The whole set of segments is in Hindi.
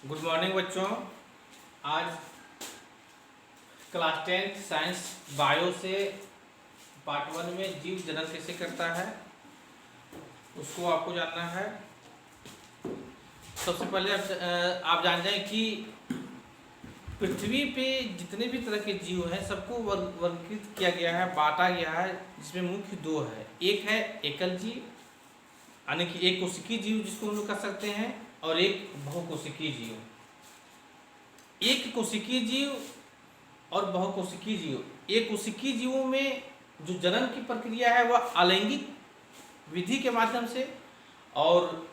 गुड मॉर्निंग बच्चों। आज क्लास 10 साइंस बायो से पार्ट 1 में जीव जनन कैसे करता है उसको आपको जानना है। सबसे पहले आप जान जाएं कि पृथ्वी पे जितने भी तरह के जीव हैं सबको वर्गीकृत किया गया है, बांटा गया है, जिसमें मुख्य दो है। एक है एकल जीव यानी कि एक कोशिकीय जीव जिसको हम लोग कह सकते हैं, और एक बहुकोशिकीय जीव। एक कोशिकीय जीव और बहुकोशिकीय जीव। एक कोशिकीय जीवों में जो जनन की प्रक्रिया है वह अलैंगिक विधि के माध्यम से, और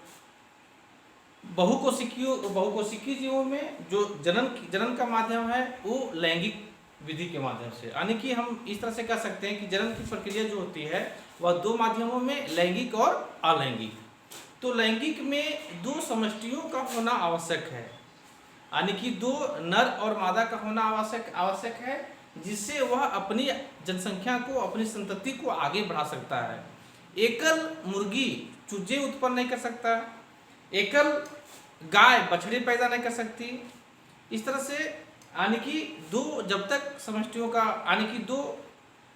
बहुकोशिकीय जीवों में जो जनन का माध्यम है वो लैंगिक विधि के माध्यम से। यानी कि हम इस तरह से कह सकते हैं कि जनन की प्रक्रिया जो होती है वह दो माध्यमों में, लैंगिक और अलैंगिक। तो लैंगिक में दो समष्टियों का होना आवश्यक है, यानी कि दो नर और मादा का होना आवश्यक है, जिससे वह अपनी जनसंख्या को, अपनी संतति को आगे बढ़ा सकता है। एकल मुर्गी चूजे उत्पन्न नहीं कर सकता, एकल गाय बछड़े पैदा नहीं कर सकती। इस तरह से यानी कि दो, जब तक समष्टियों का यानी कि दो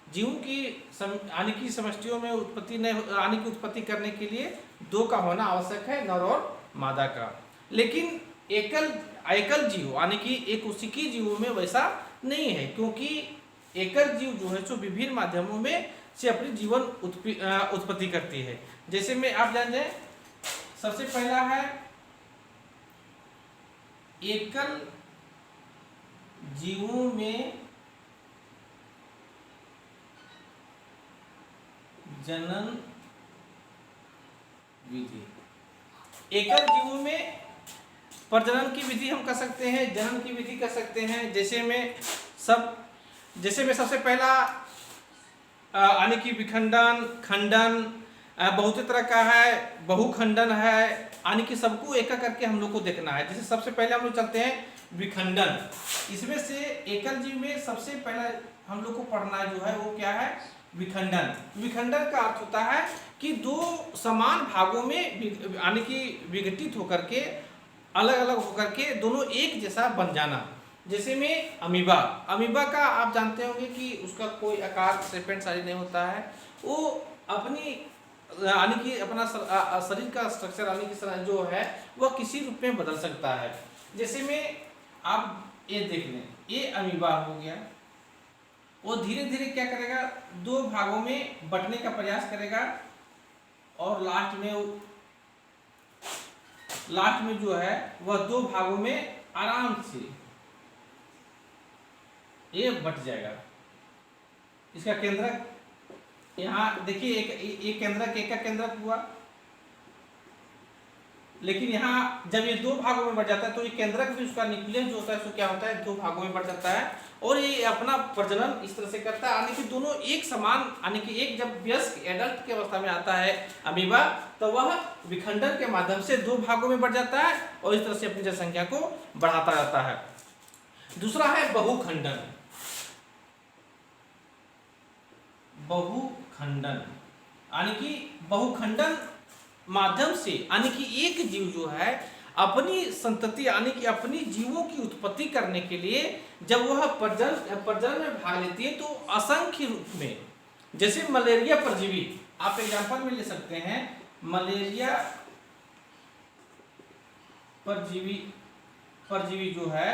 जीवों की यानी कि समष्टियों में उत्पत्ति नहीं, यानी कि उत्पत्ति करने के लिए दो का होना आवश्यक है, नर और मादा का। लेकिन एकल जीव यानी कि एक कोशिकीय जीवों में वैसा नहीं है, क्योंकि एकल जीव जो है सो विभिन्न माध्यमों में से अपनी जीवन उत्पत्ति करती है। जैसे में आप जान जाए, सबसे पहला है एकल जीवों में जनन विधि। एकल जीवों में प्रजनन की विधि हम कर सकते हैं, जनन की विधि कर सकते हैं। जैसे में सबसे पहला यानी कि विखंडन, खंडन बहुत तरह का है, बहुखंडन है, यानी कि सबको एक करके हम लोग को देखना है। जैसे सबसे पहले हम लोग चलते हैं विखंडन। इसमें से एकल जीव में सबसे पहला हम लोग को पढ़ना जो है वो क्या है, विखंडन। विखंडन का अर्थ होता है कि दो समान भागों में यानी कि विघटित होकर के, अलग अलग होकर के दोनों एक जैसा बन जाना। जैसे में अमीबा का आप जानते होंगे कि उसका कोई आकार सेपेंट साइज नहीं होता है, वो अपनी यानी कि अपना शरीर का स्ट्रक्चर यानी कि जो है वह किसी रूप में बदल सकता है। जैसे में आप ये देख लें, ये अमीबा हो गया, वो धीरे धीरे क्या करेगा, दो भागों में बंटने का प्रयास करेगा, और लास्ट में जो है वह दो भागों में आराम से ये बट जाएगा। इसका केंद्रक यहाँ देखिए, एक केंद्रक, एक का केंद्रक हुआ, लेकिन यहाँ जब ये दो भागों में बढ़ जाता है तो ये केंद्रक भी, उसका न्यूक्लियस जो होता है सो क्या होता है, दो भागों में बढ़ जाता है, और ये अपना प्रजनन इस तरह से करता है। यानी कि दोनों एक समान, यानी कि एक जब वयस्क एडल्ट की अवस्था में आता है अमीबा, तो वह विखंडन के माध्यम से दो भागों में बढ़ जाता है और इस तरह से अपनी जनसंख्या को बढ़ाता जाता है। दूसरा है बहुखंडन। यानी कि बहुखंडन माध्यम से, यानी कि एक जीव जो है अपनी संतति यानी कि अपनी जीवों की उत्पत्ति करने के लिए जब वह प्रजनन में भाग लेती है तो असंख्य रूप में, जैसे मलेरिया परजीवी, आप एग्जांपल में ले सकते हैं, मलेरिया परजीवी जो है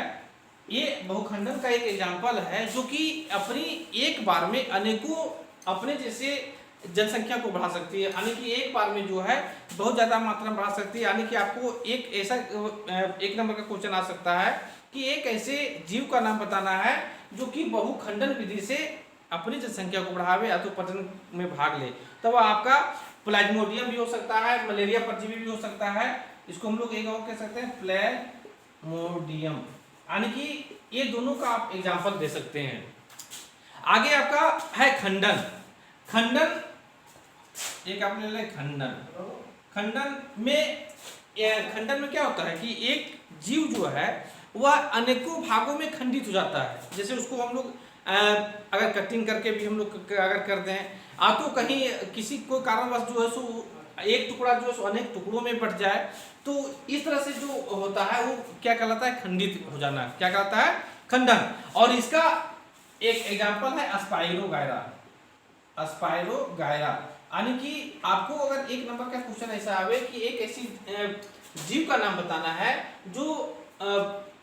ये बहुखंडन का एक एग्जांपल है, जो कि अपनी एक बार में अनेकों अपने जैसे जनसंख्या को बढ़ा सकती है। यानी कि एक बार में जो है बहुत ज़्यादा मात्रा में बढ़ा सकती है। यानी कि आपको एक ऐसा एक नंबर का क्वेश्चन आ सकता है कि एक ऐसे जीव का नाम बताना है जो कि बहुखंडन विधि से अपनी जनसंख्या को बढ़ावे या तो प्रजनन में भाग ले। तो वह आपका प्लाज्मोडियम भी हो सकता है, मलेरिया परजीवी भी हो सकता है, इसको हम लोग एक और कह सकते हैं प्लाज्मोडियम। यानी कि ये दोनों का आप एग्जाम्पल दे सकते हैं। आगे आपका है खंडन। एक आपने ले खंडन में क्या होता है कि एक जीव जो है वह अनेकों भागों में खंडित हो जाता है। जैसे उसको हम लोग अगर कटिंग करके भी हम लोग अगर कर दें, तो कहीं किसी कोई कारणवश जो है सो एक टुकड़ा जो है अनेक टुकड़ों में बट जाए, तो इस तरह से जो होता है वो क्या कहलाता है, खंडित हो जाना, क्या कहलाता है, खंडन। और इसका एक एग्जांपल है स्पाइरोगायरा, स्पाइरोगायरा। यानी कि आपको अगर एक नंबर का क्वेश्चन ऐसा आवे कि एक ऐसी जीव का नाम बताना है जो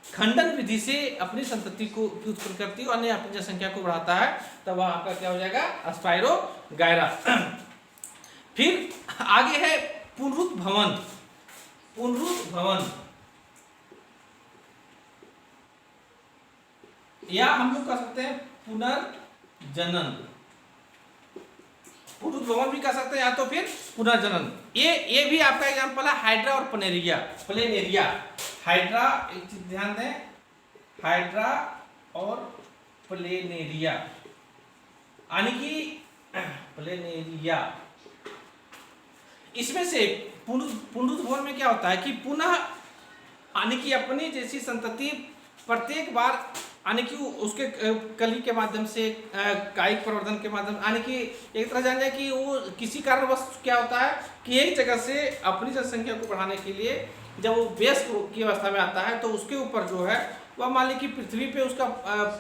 खंडन विधि से अपनी संतति को उत्पन्न करती है और अपनी जनसंख्या को बढ़ाता है, तब वह आपका क्या हो जाएगा, स्पाइरोगायरा। फिर आगे है पुनरुत्भवन, पुनरुत्भवन या हम लोग कह सकते हैं पुनर्जनन, पुनरुत्भवन भी कह सकते हैं या तो फिर पुनर्जनन। ये भी आपका एग्जांपल है हाइड्रा और प्लेनेरिया, प्लेनेरिया। हाइड्रा, एक चीज ध्यान दें, हाइड्रा और प्लेनेरिया, यानी कि प्लेनेरिया, इसमें से पुनरुत्भवन में क्या होता है कि पुनः, यानी कि अपनी जैसी संतति प्रत्येक बार, यानी कि उसके कली के माध्यम से, कायिक प्रवर्धन के माध्यम, यानी कि एक तरह जान जाए कि वो किसी कारणवश क्या होता है कि एक जगह से अपनी जनसंख्या को बढ़ाने के लिए जब वो वयस्क की अवस्था में आता है, तो उसके ऊपर जो है वह मान ली कि पृथ्वी पे उसका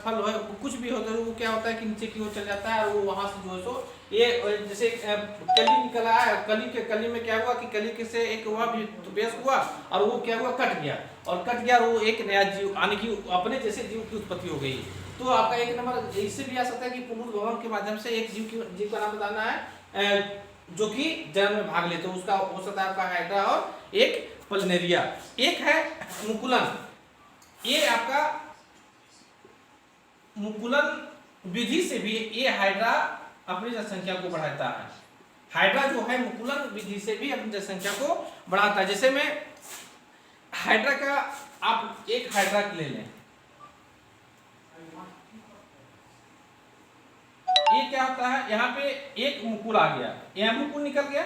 फल है, कुछ भी होता है, वो क्या होता है कि नीचे की ओर चल जाता है और वो वहाँ से जो है सो ये जैसे कली निकला है, कली में क्या हुआ कि कली के से एक हुआ भी वयस्क हुआ और वो क्या हुआ, कट गया, और कट गया वो एक नया जीव, यानी कि अपने जैसे जीव की उत्पत्ति हो गई। तो आपका एक नंबर इससे भी आ सकता है कि पुनरुत्भवन के माध्यम से एक जीव का नाम बताना है जो कि जन्म में भाग ले, तो उसका हो सकता है आपका हाइड्रा और एक प्लेनेरिया। एक है मुकुलन, ये आपका मुकुलन विधि से भी ये हाइड्रा अपनी जनसंख्या को बढ़ाता है। हाइड्रा जो है मुकुलन विधि से भी अपनी जनसंख्या को बढ़ाता है। जैसे मैं हाइड्रा का, आप एक हाइड्रा ले लें, ये क्या होता है, यहाँ पे एक मुकुल आ गया, यहाँ मुकुल निकल गया,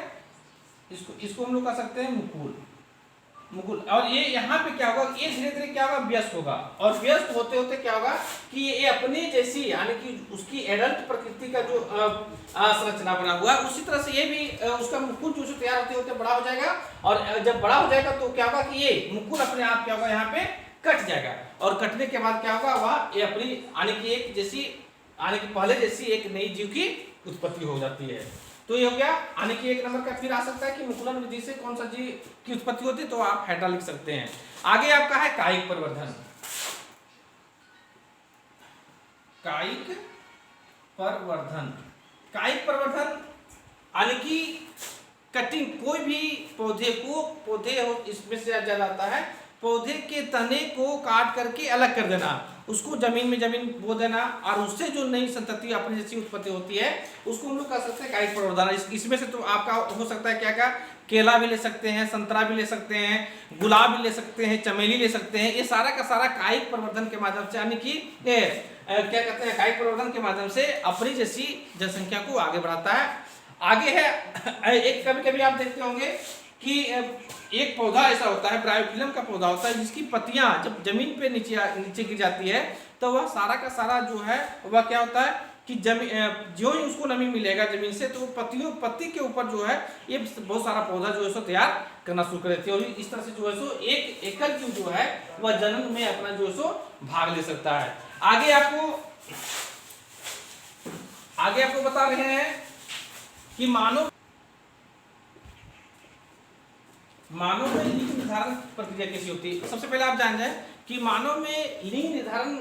इसको हम लोग कह सकते हैं मुकुल, मुकुल। और ये यहाँ पे क्या होगा, ये धीरे धीरे क्या होगा, व्यस्त होगा, और व्यस्त होते होते क्या होगा कि ये अपनी जैसी, यानी कि उसकी एडल्ट प्रकृति का जो संरचना बना हुआ है, उसी तरह से ये भी उसका मुकुल जो तैयार होते होते बड़ा हो जाएगा, और जब बड़ा हो जाएगा तो क्या होगा कि ये मुकुल अपने आप क्या होगा, यहाँ पे कट जाएगा, और कटने के बाद क्या होगा, वह ये अपनी, यानी कि एक जैसी, यानी कि पहले जैसी एक नई जीव की उत्पत्ति हो जाती है। तो ये हो गया, यानी कि एक नंबर का फिर आ सकता है कि मुकुलन विधि से कौन सा जीव की उत्पत्ति होती है, तो आप हाइड्रा लिख सकते हैं। आगे आपका है कायिक परिवर्धन, कायिक परिवर्धन, कायिक परिवर्धन यानी कि कटिंग, कोई भी पौधे को, पौधे इसमें से ज्यादा आता है, पौधे के तने को काट करके अलग कर देना, उसको जमीन में बो देना, और उससे जो नई संतति अपनी जैसी उत्पत्ति होती है उसको हम लोग कह सकते हैं कायिक परिवर्धन। इसमें से तो आपका हो सकता है क्या क्या, केला भी ले सकते हैं, संतरा भी ले सकते हैं, गुलाब भी ले सकते हैं, चमेली ले सकते हैं, ये सारा का सारा कायिक परिवर्धन के माध्यम से, यानी कि क्या कहते हैं, कायिक परिवर्धन के माध्यम से अपनी जैसी जनसंख्या को आगे बढ़ाता है। आगे है एक, कभी कभी आप देखते होंगे कि एक पौधा ऐसा होता है, ब्रायोफिलम का पौधा होता है, जिसकी पत्तियां जब जमीन पे नीचे गिर जाती है, तो वह सारा का सारा जो है वह क्या होता है कि जो ही उसको नमी मिलेगा जमीन से, तो पत्ती के ऊपर जो है ये बहुत सारा पौधा जो है सो तैयार करना शुरू कर देती है, और इस तरह से जो है सो एक एकल जीव जो है वह जन्म में अपना जो है सो भाग ले सकता है। आगे आपको बता रहे हैं कि मानव में लिंग निर्धारण प्रक्रिया कैसी होती है। सबसे पहले आप जान जाए कि मानव में लिंग निर्धारण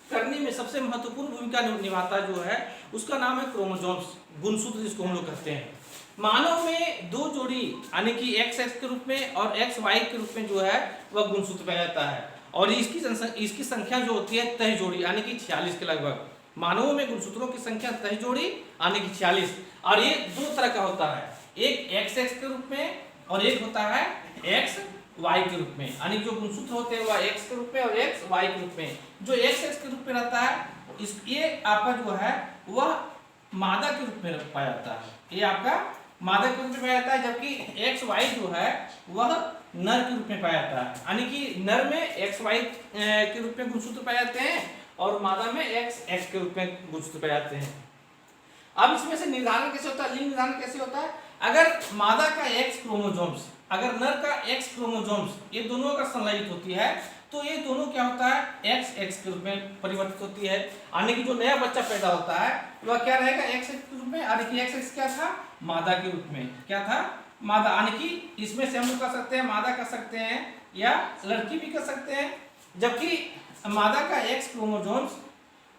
करने में सबसे महत्वपूर्ण भूमिका निभाता जो है उसका नाम है क्रोमोसोम्स, गुणसूत्र जिसको हम लोग कहते हैं। मानव में दो जोड़ी, यानी कि XX के रूप में और XY के रूप में जो है वह गुणसूत्र पाया जाता है, और इसकी संख्या जो होती है 23 जोड़ी, यानी कि 46 के लगभग। मानवों में गुणसूत्रों की संख्या 23 जोड़ी यानी कि 46, और ये दो तरह का होता है, एक XX के रूप में और एक होता है XY के रूप में, यानी जो गुणसूत्र होते हैं वह X के रूप में और XY के रूप में। जो XX के रूप में रहता है ये आपका जो है वह मादा के रूप में पाया जाता है, ये आपका मादा के रूप में पाया जाता है, जबकि XY जो है वह नर के रूप में पाया जाता है, यानी कि नर में XY के रूप में गुणसूत्र पाए जाते हैं और मादा में XX के रूप में गुणसूत्र पाए जाते हैं। अब इसमें से निर्धारण कैसे होता है, लिंग निर्धारण कैसे होता है, अगर मादा का एक्स क्रोमोसोम्स, अगर नर का एक्स क्रोमोसोम्स, ये दोनों अगर संलयित होती है तो ये दोनों क्या होता है, एक्स एक्स के रूप में परिवर्तित होती है। यानी कि जो नया बच्चा पैदा होता है वह क्या रहेगा, एक्स एक्स के रूप में। यानी कि एक्स एक्स क्या था, मादा के रूप में, क्या था, मादा। यानी कि इसमें से हम लोग कर सकते हैं मादा कर सकते हैं या लड़की भी कर सकते हैं। जबकि मादा का एक्स क्रोमोसोम्स,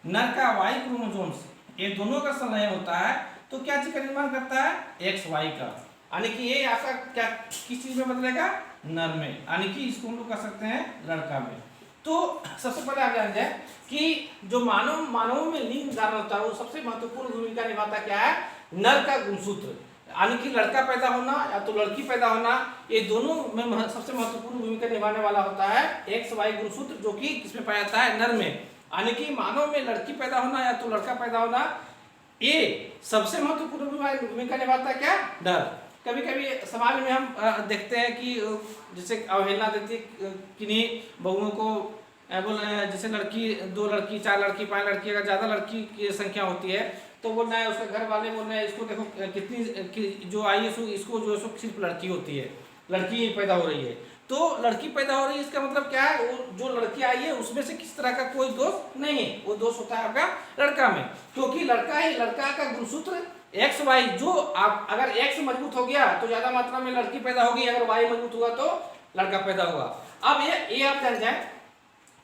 नर का वाई क्रोमोसोम्स, ये दोनों का संलयन होता है तो क्या चीज का निर्माण करता है, एक्स वाई का। यानी कि ये आपका क्या किस चीज में बदलेगा, नर में। यानी कि इसको हम लोग कर सकते हैं लड़का में। तो सबसे पहले आप जान जाए कि जो मानवों में लिंग निर्धारण होता है वो सबसे महत्वपूर्ण भूमिका निभाता क्या है, नर का गुणसूत्र। यानी कि लड़का पैदा होना या तो लड़की पैदा होना, ये दोनों में सबसे महत्वपूर्ण भूमिका निभाने वाला होता है एक्स वाई गुणसूत्र, जो कि किसमें पाया जाता है, नर में। यानी कि मानव में लड़की पैदा होना या तो लड़का पैदा होना, ये सबसे महत्वपूर्ण भूमिका निभाता है क्या, नर। कभी कभी समाज में हम देखते हैं कि जैसे अवहेलना देती किन्हीं बहुओं को, जैसे लड़की, 2 लड़की 4 लड़की 5 लड़की, अगर ज़्यादा लड़की की संख्या होती है तो बोलना है, उसके घर वाले बोल रहे हैं इसको देखो कितनी जो आई है इसको जो है सिर्फ लड़की होती है, लड़की पैदा हो रही है। तो लड़की पैदा हो रही है इसका मतलब क्या है, वो जो लड़की आई है उसमें से किस तरह का कोई दोष नहीं है, वो दोष होता है आपका लड़का में, क्योंकि लड़का ही, लड़का का गुणसूत्र एक्स वाई, जो आप अगर एक्स मजबूत हो गया तो ज्यादा मात्रा में लड़की पैदा होगी, अगर वाई मजबूत हुआ तो लड़का पैदा होगा। अब ये आप जान जाए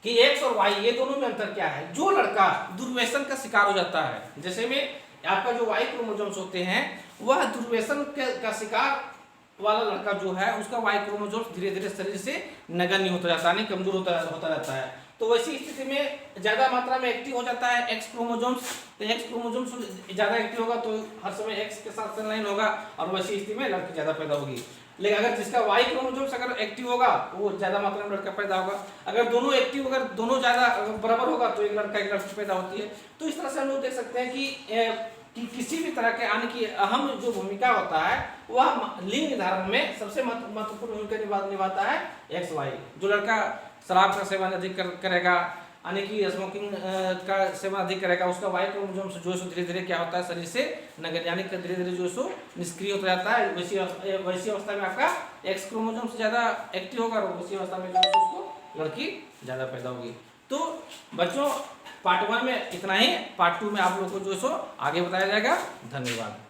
कि एक्स और वाई ये दोनों में अंतर क्या है। जो लड़का दुर्व्यसन का शिकार हो जाता है, जैसे में आपका जो वाई क्रोमोसोम्स होते हैं, वह दुर्व्यसन का शिकार वाला लड़का जो है उसका वाई क्रोमोसोम्स धीरे धीरे शरीर से नगण्य होता जाता है, कमजोर होता रहता है। तो वैसी स्थिति में ज्यादा मात्रा में एक्टिव हो जाता है एक्स क्रोमोसोम्स। तो एक्स क्रोमोसोम्स ज्यादा एक्टिव होगा तो हर समय एक्स के साथ संलयन होगा और वैसी स्थिति में लड़की ज्यादा पैदा होगी। लेकिन अगर जिसका वाई क्रोमोसोम्स अगर एक्टिव होगा वो ज्यादा मात्रा में लड़का पैदा होगा। अगर दोनों एक्टिव, अगर दोनों ज्यादा बराबर होगा तो एक लड़का एक लड़की पैदा होती है। तो इस तरह से हम लोग देख सकते हैं कि किसी भी तरह के आने की अहम जो भूमिका होता है वह लिंग निर्धारण में सबसे महत्वपूर्ण भूमिका निभाता है एक्स वाई। जो लड़का शराब का सेवन अधिक करेगा, यानी कि स्मोकिंग का सेवन अधिक करेगा, उसका वाई क्रोमोसोम्स जो है धीरे धीरे क्या होता है, शरीर से नगण्य यानी कि धीरे धीरे जो है निष्क्रिय होता जाता है। वैसी अवस्था में आपका एक्स क्रोमोसोम्स ज्यादा एक्टिव होगा और वैसी अवस्था में जो है उसको लड़की ज्यादा पैदा होगी। तो बच्चों पार्ट 1 में इतना ही, पार्ट 2 में आप लोग को जो है आगे बताया जाएगा। धन्यवाद।